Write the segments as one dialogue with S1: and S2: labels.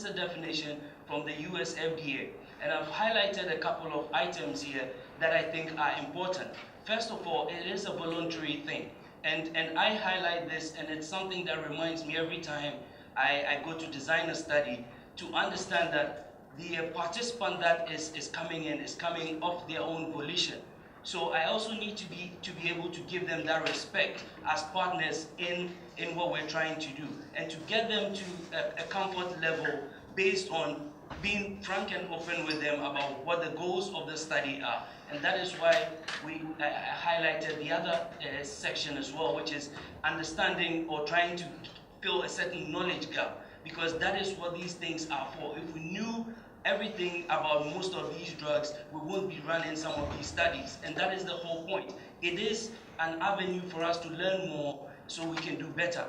S1: a definition from the US FDA. And I've highlighted a couple of items here that I think are important. First of all, it is a voluntary thing. And I highlight this, and it's something that reminds me every time I go to design a study, to understand that the participant that is coming in is coming of their own volition. So I also need to be able to give them that respect as partners in what we're trying to do, and to get them to a comfort level based on being frank and open with them about what the goals of the study are. And that is why we highlighted the other section as well, which is understanding or trying to fill a certain knowledge gap, because that is what these things are for. If we knew everything about most of these drugs, we won't be running some of these studies, and that is the whole point. It is an avenue for us to learn more so we can do better,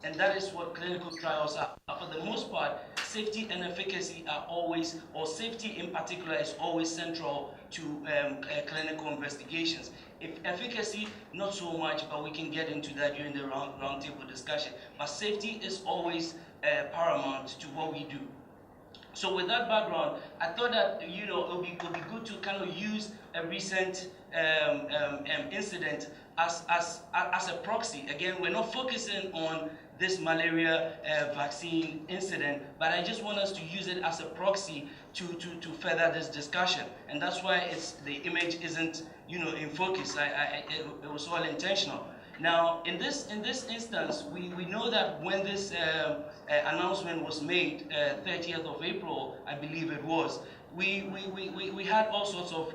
S1: and that is what clinical trials are. For the most part, safety and efficacy are always, or safety in particular, is always central to clinical investigations. If efficacy, not so much, but we can get into that during the roundtable discussion. But safety is always paramount to what we do. So with that background, I thought that it would be good to kind of use a recent incident as a proxy. Again, we're not focusing on this malaria vaccine incident, but I just want us to use it as a proxy to further this discussion, and that's why the image isn't in focus. It was all intentional. Now, in this instance, we know that when this announcement was made, 30th of April, I believe it was, we had all sorts of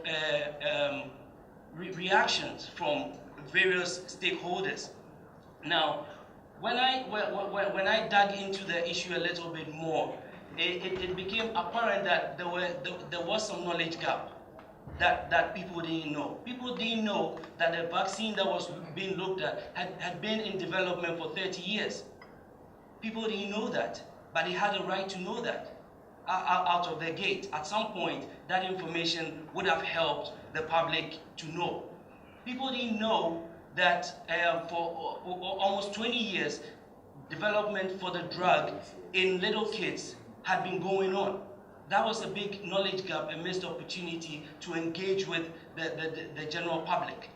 S1: reactions from various stakeholders. Now, when I dug into the issue a little bit more, it became apparent that there was some knowledge gap that people didn't know. People didn't know that the vaccine that was being looked at had been in development for 30 years. People didn't know that, but they had a right to know that out of the gate. At some point, that information would have helped the public to know. People didn't know that for almost 20 years, development for the drug in little kids had been going on. That was a big knowledge gap, a missed opportunity to engage with the general public.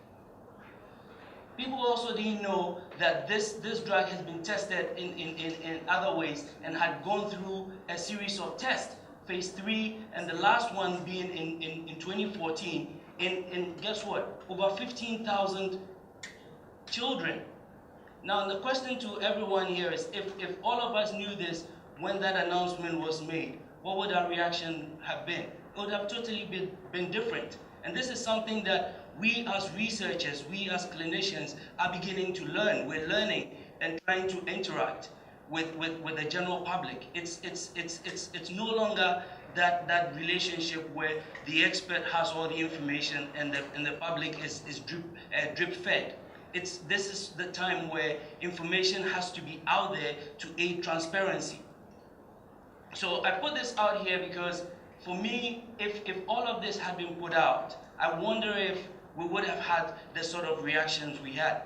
S1: People also didn't know that this drug has been tested in other ways and had gone through a series of tests, phase 3, and the last one being in 2014, in guess what? Over 15,000 children. Now, the question to everyone here is, if all of us knew this when that announcement was made, what would our reaction have been? It would have totally been different. And this is something that we as researchers, we as clinicians are beginning to learn. We're learning and trying to interact with the general public. It's no longer that relationship where the expert has all the information and the public is drip fed. This is the time where information has to be out there to aid transparency. So I put this out here because, for me, if all of this had been put out, I wonder if we would have had the sort of reactions we had.